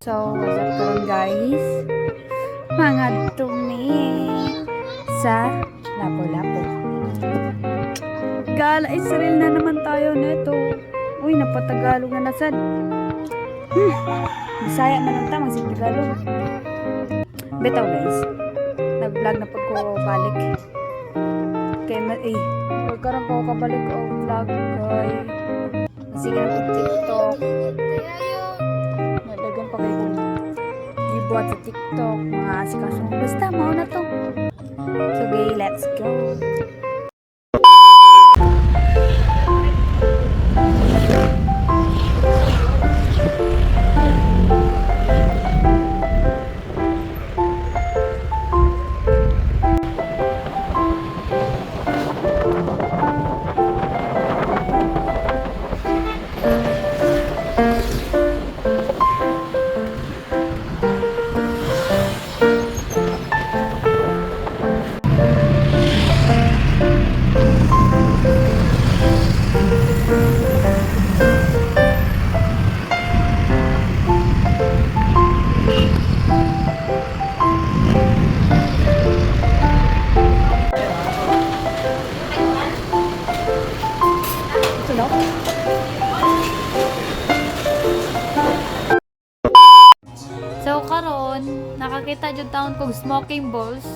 So, what's up karon guys? Mga dumi sa Lapu-Lapu. Gala, Israel na naman tayo nito. Uy, napatagalog na nasad. Bisaya man ang tamang Tagalog. Bitaw guys. Nag-vlog na pag ko balik. Huwag karoon ko kabalik o vlog kay. Sige na po TikTok. Nadagan pa kayo gibuhat sa TikTok. Mga asikasong. Basta, mau na to. So, okay, let's go. So karon nakakita jud taon kog smoking balls.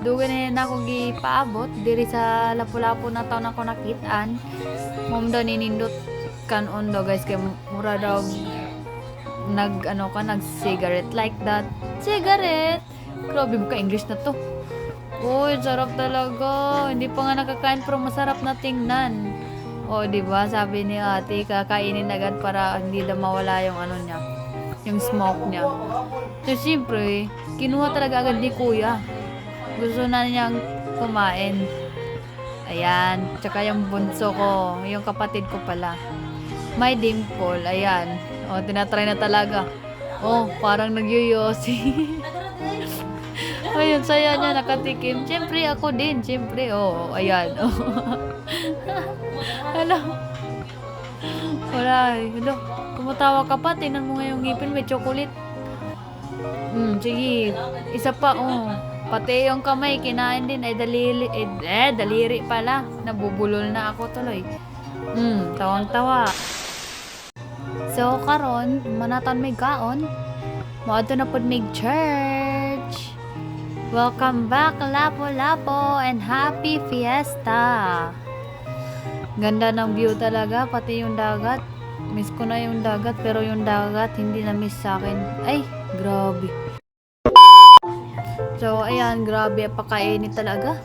Dugan na ako gipaabot diri sa Lapu-Lapu na taon ako nakitaan. Mom daw ninindot kanon daw guys kay mura daw nag cigarette like that. Cigarette. Grabe mo ka English na to. Uy, sarap talaga. Hindi pa nga nakakain pero masarap na tingnan. O, di ba? Sabi ni ate, kakainin agad para hindi na mawala yung niya, yung smoke niya. So, siyempre, kinuha talaga agad ni kuya. Gusto na niyang kumain. Ayan. Tsaka yung bunso ko, yung kapatid ko pala. May dimple. Ayan. O, tinatry na talaga. O, parang nagyoyosi. Ayun, saya niya nakatikim. Siyempre, ako din. Siyempre, o, ayan. O. Hello. Wala. Hello. Kumutawa ka pa. Tingnan mo nga yung ngipin. May chocolate. Sige. Isa pa. Oh. Pati yung kamay. Kinain din. Ay, daliri. Daliri pala. Nabubulol na ako tuloy. Tawang-tawa. So, karon manatan may gaon. Maadto na pod may church. Welcome back, Lapu-Lapu, and happy fiesta. Ganda ng view talaga, pati yung dagat. Miss ko na yung dagat, pero yung dagat hindi na miss sa akin. Ay, grabe. So, ayan, grabe, pakainit talaga.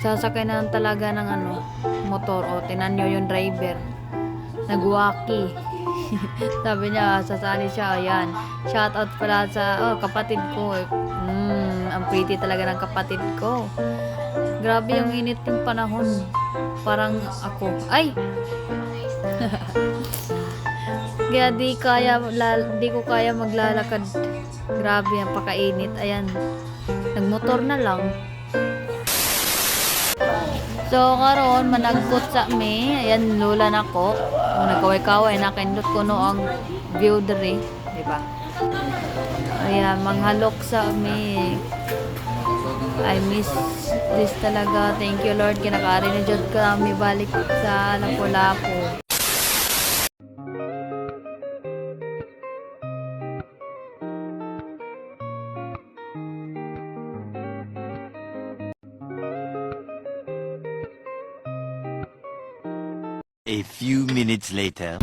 Sasakay na talaga ng motor. O, tinan nyo yung driver. Nagwaki. Sabi niya, sasali siya, ayan. Shout out pala sa, kapatid ko. Ang pretty talaga ng kapatid ko. Grabe yung init ng panahon. Parang ako. Ay! Kaya di ko kaya maglalakad. Grabe ang pakainit. Ayan. Nagmotor na lang. So, karon managkot sa me. Ayan, lula na ko. Nagkaway-kaway. Nakindot ko ang view dere. Diba? Ayan, manghalok sa me. I miss this talaga. Thank you, Lord. Kinakaari na dyan kami balik sa Lapu-Lapu. A few minutes later.